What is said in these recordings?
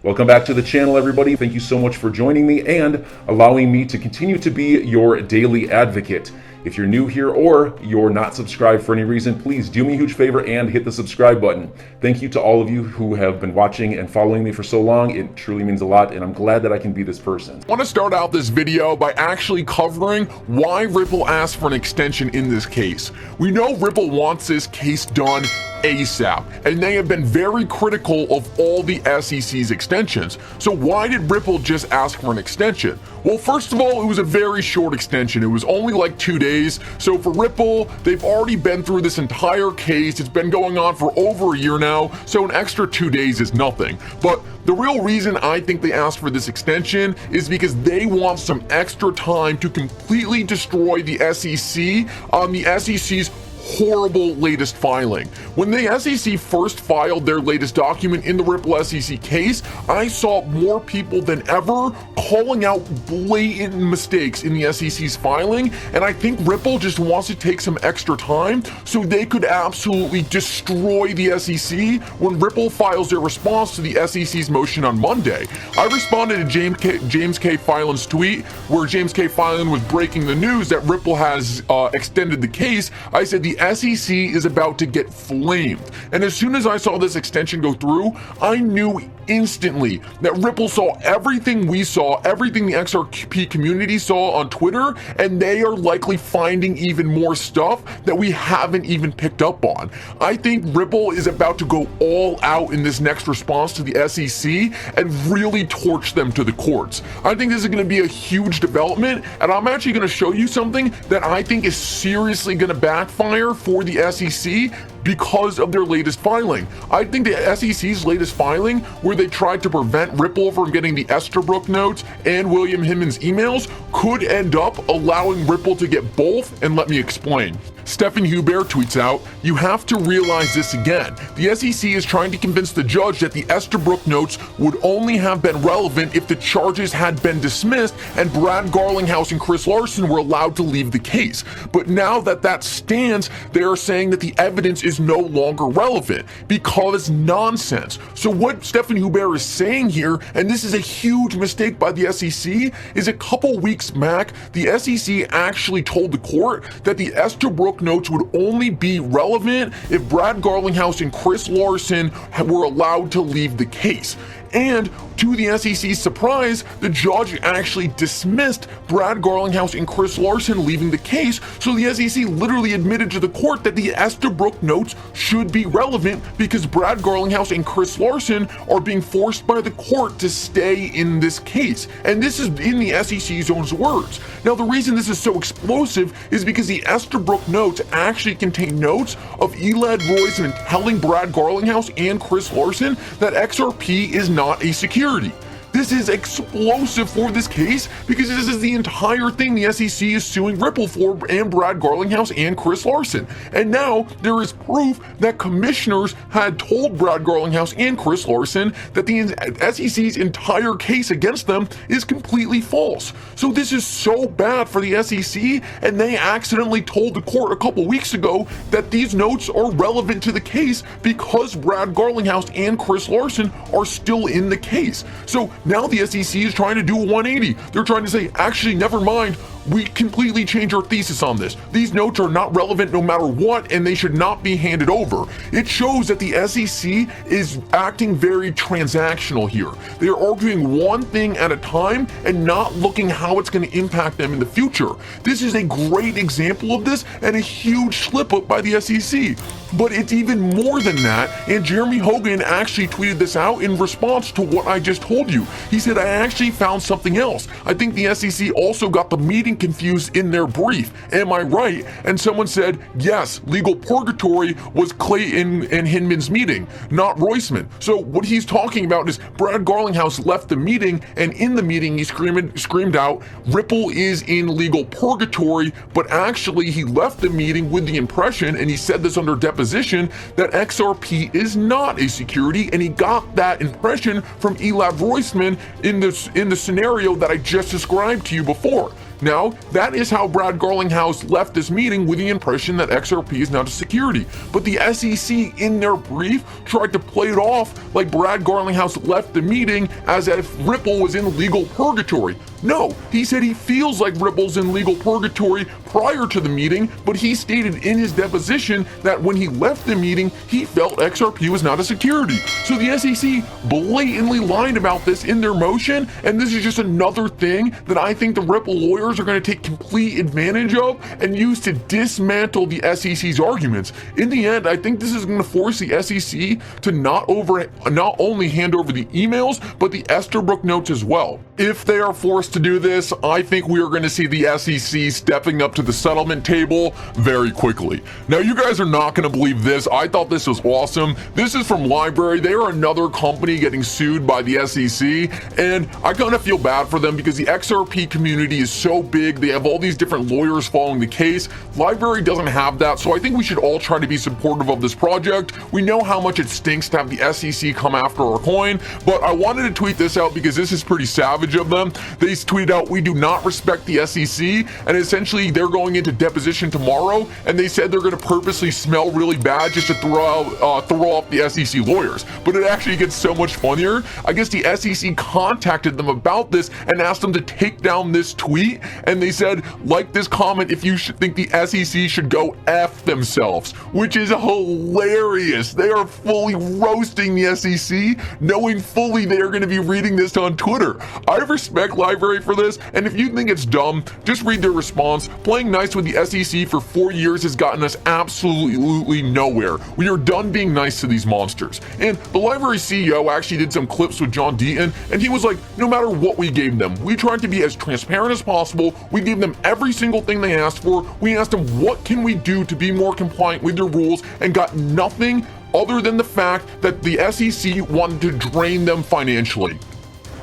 Welcome back to the channel, everybody. Thank you so much for joining me and allowing me to continue to be your daily advocate. If you're new here or you're not subscribed for any reason, please do me a huge favor and hit the subscribe button. Thank you to all of you who have been watching and following me for so long. It truly means a lot, and I'm glad that I can be this person. I want to start out this video by actually covering why Ripple asked for an extension in this case. We know Ripple wants this case done ASAP, and they have been very critical of all the SEC's extensions. So why did Ripple just ask for an extension? Well, first of all, it was a very short extension. It was only like 2 days. So for Ripple, they've already been through this entire case. It's been going on for over a year now, so an extra 2 days is nothing. But the real reason I think they asked for this extension is because they want some extra time to completely destroy the SEC on the SEC's horrible latest filing. When the SEC first filed their latest document in the Ripple SEC case, I saw more people than ever calling out blatant mistakes in the SEC's filing, and I think Ripple just wants to take some extra time so they could absolutely destroy the SEC when Ripple files their response to the SEC's motion on Monday. I responded to James K. Filan's tweet where James K. Filan was breaking the news that Ripple has extended the case. I said the SEC is about to get flamed. And as soon as I saw this extension go through, I knew instantly that Ripple saw everything we saw, everything the XRP community saw on Twitter, and they are likely finding even more stuff that we haven't even picked up on. I think Ripple is about to go all out in this next response to the SEC and really torch them to the courts. I think this is going to be a huge development, and I'm actually going to show you something that I think is seriously going to backfire for the SEC because of their latest filing. I think the SEC's latest filing, where they tried to prevent Ripple from getting the Estabrook notes and William Hinman's emails, could end up allowing Ripple to get both, and let me explain. Stephen Huber tweets out, "You have to realize this again. The SEC is trying to convince the judge that the Estabrook notes would only have been relevant if the charges had been dismissed and Brad Garlinghouse and Chris Larson were allowed to leave the case. But now that that stands, they are saying that the evidence is no longer relevant because it's nonsense." So what Stephen Huber is saying here, and this is a huge mistake by the SEC, is a couple weeks back, the SEC actually told the court that the Estabrook notes would only be relevant if Brad Garlinghouse and Chris Larson were allowed to leave the case. And to the SEC's surprise, the judge actually dismissed Brad Garlinghouse and Chris Larson leaving the case, so the SEC literally admitted to the court that the Estabrook notes should be relevant because Brad Garlinghouse and Chris Larson are being forced by the court to stay in this case. And this is in the SEC's own words. Now, the reason this is so explosive is because the Estabrook notes actually contain notes of Elad Roisman telling Brad Garlinghouse and Chris Larson that XRP is not a security. This is explosive for this case because this is the entire thing the SEC is suing Ripple for, and Brad Garlinghouse and Chris Larson. And now there is proof that commissioners had told Brad Garlinghouse and Chris Larson that the SEC's entire case against them is completely false. So this is so bad for the SEC, and they accidentally told the court a couple weeks ago that these notes are relevant to the case because Brad Garlinghouse and Chris Larson are still in the case. So now the SEC is trying to do a 180. They're trying to say, actually, never mind. We completely change our thesis on this. These notes are not relevant no matter what, and they should not be handed over. It shows that the SEC is acting very transactional here. They are arguing one thing at a time and not looking how it's going to impact them in the future. This is a great example of this and a huge slip up by the SEC. But it's even more than that, and Jeremy Hogan actually tweeted this out in response to what I just told you. He said, "I actually found something else. I think the SEC also got the meeting confused in their brief. Am I right?" And someone said, "Yes, legal purgatory was Clayton and Hinman's meeting, not Roisman." So what he's talking about is Brad Garlinghouse left the meeting, and in the meeting he screamed out, "Ripple is in legal purgatory," but actually he left the meeting with the impression, and he said this under deposition, that XRP is not a security, and he got that impression from Elad Roisman in the scenario that I just described to you before. Now, that is how Brad Garlinghouse left this meeting, with the impression that XRP is not a security. But the SEC, in their brief, tried to play it off like Brad Garlinghouse left the meeting as if Ripple was in legal purgatory. No, he said he feels like Ripple's in legal purgatory prior to the meeting, but he stated in his deposition that when he left the meeting, he felt XRP was not a security. So the SEC blatantly lied about this in their motion, and this is just another thing that I think the Ripple lawyers are going to take complete advantage of and use to dismantle the SEC's arguments. In the end, I think this is going to force the SEC to not only hand over the emails, but the Esterbrook notes as well. If they are forced to do this, I think we are going to see the SEC stepping up to the settlement table very quickly. Now, you guys are not going to believe this. I thought this was awesome. This is from Library. They are another company getting sued by the SEC, and I kind of feel bad for them because the XRP community is so big. They have all these different lawyers following the case. Library doesn't have that, so I think we should all try to be supportive of this project. We know how much it stinks to have the SEC come after our coin, but I wanted to tweet this out because this is pretty savage of them. They tweeted out, "We do not respect the SEC," and essentially they're going into deposition tomorrow, and they said they're going to purposely smell really bad just to throw off the SEC lawyers. But it actually gets so much funnier. I guess the SEC contacted them about this and asked them to take down this tweet, and they said, like this comment if you think the SEC should go F themselves, which is hilarious. They are fully roasting the SEC, knowing fully they are going to be reading this on Twitter. I respect Library for this, and if you think it's dumb, just read their response. Playing nice with the SEC for 4 years has gotten us absolutely nowhere. We are done being nice to these monsters. And the Library CEO actually did some clips with John Deaton, and he was like, no matter what we gave them, we tried to be as transparent as possible. We gave them every single thing they asked for. We asked them, what can we do to be more compliant with your rules, and got nothing other than the fact that the SEC wanted to drain them financially.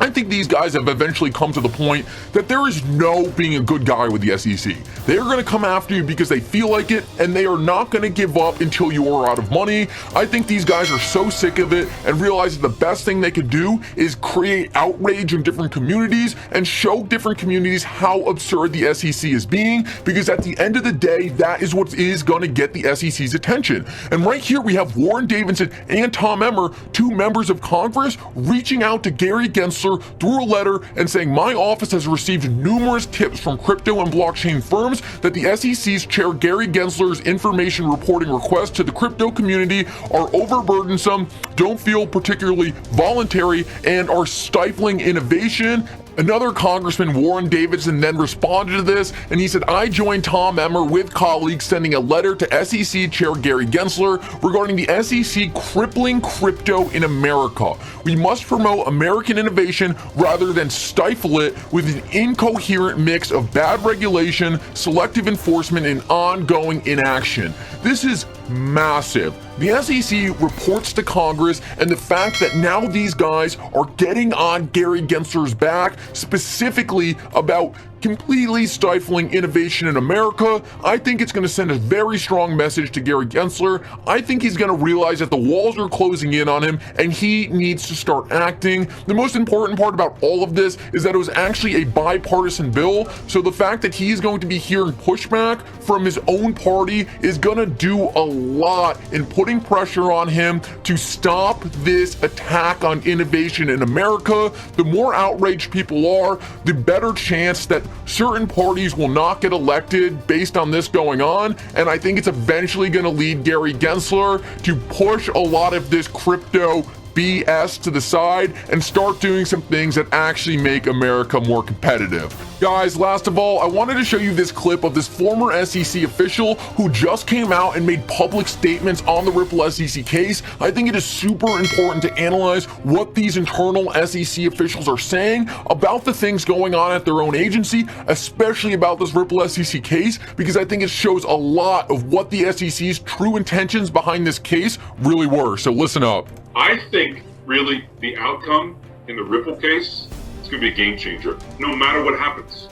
I think these guys have eventually come to the point that there is no being a good guy with the SEC. They are going to come after you because they feel like it, and they are not going to give up until you are out of money. I think these guys are so sick of it and realize that the best thing they could do is create outrage in different communities and show different communities how absurd the SEC is being, because at the end of the day, that is what is going to get the SEC's attention. And right here we have Warren Davidson and Tom Emmer, two members of Congress, reaching out to Gary Gensler through a letter and saying, my office has received numerous tips from crypto and blockchain firms that the SEC's chair Gary Gensler's information reporting requests to the crypto community are overburdensome, don't feel particularly voluntary, and are stifling innovation. Another Congressman, Warren Davidson, then responded to this, and he said, I joined Tom Emmer with colleagues sending a letter to SEC Chair Gary Gensler regarding the SEC crippling crypto in America. We must promote American innovation rather than stifle it with an incoherent mix of bad regulation, selective enforcement, and ongoing inaction. This is massive. The SEC reports to Congress, and the fact that now these guys are getting on Gary Gensler's back, specifically about completely stifling innovation in America, I think it's going to send a very strong message to Gary Gensler. I think he's going to realize that the walls are closing in on him, and he needs to start acting. The most important part about all of this is that it was actually a bipartisan bill, so the fact that he's going to be hearing pushback from his own party is going to do a lot in putting pressure on him to stop this attack on innovation in America. The more outraged people are, the better chance that certain parties will not get elected based on this going on, and I think it's eventually going to lead Gary Gensler to push a lot of this crypto BS to the side and start doing some things that actually make America more competitive. Guys, last of all, I wanted to show you this clip of this former SEC official who just came out and made public statements on the Ripple SEC case. I think it is super important to analyze what these internal SEC officials are saying about the things going on at their own agency, especially about this Ripple SEC case, because I think it shows a lot of what the SEC's true intentions behind this case really were. So listen up. I think really the outcome in the Ripple case is going to be a game changer, no matter what happens.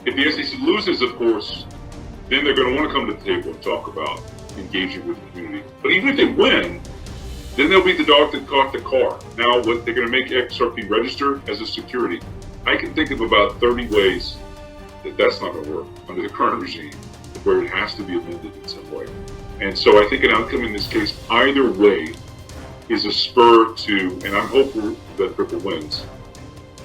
If the SEC loses, of course, then they're going to want to come to the table and talk about engaging with the community. But even if they win, then they'll be the dog that caught the car. Now, what they're going to make XRP register as a security. I can think of about 30 ways that's not going to work under the current regime, where it has to be amended in some way. And so I think an outcome in this case, either way, is a spur to, and I'm hopeful that Ripple wins.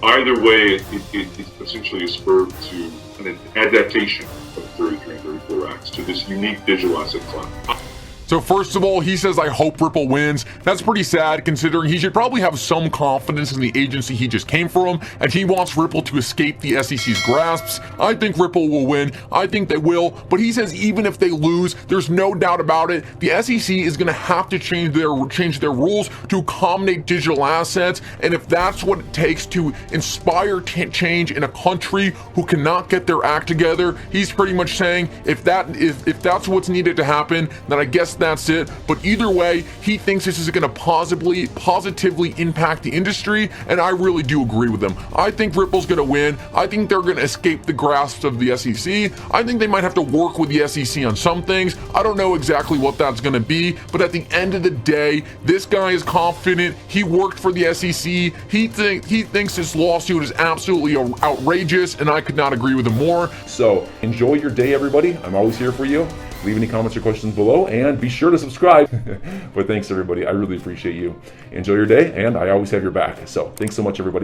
Either way, it's essentially a spur to an adaptation of 33 and 34 Acts to this unique digital asset class. So first of all, he says, I hope Ripple wins. That's pretty sad, considering he should probably have some confidence in the agency he just came from, and he wants Ripple to escape the SEC's grasps. I think Ripple will win. I think they will. But he says even if they lose, there's no doubt about it, the SEC is going to have to change their rules to accommodate digital assets. And if that's what it takes to inspire change in a country who cannot get their act together, he's pretty much saying if that's what's needed to happen, then I guess that's it. But either way, he thinks this is going to positively impact the industry, and I really do agree with him. I think Ripple's going to win. I think they're going to escape the grasp of the SEC. I think they might have to work with the SEC on some things. I don't know exactly what that's going to be, but at the end of the day, this guy is confident. He worked for the SEC. He thinks this lawsuit is absolutely outrageous, and I could not agree with him more. So enjoy your day, everybody. I'm always here for you. Leave any comments or questions below, and be sure to subscribe. But thanks, everybody. I really appreciate you. Enjoy your day, and I always have your back. So thanks so much, everybody.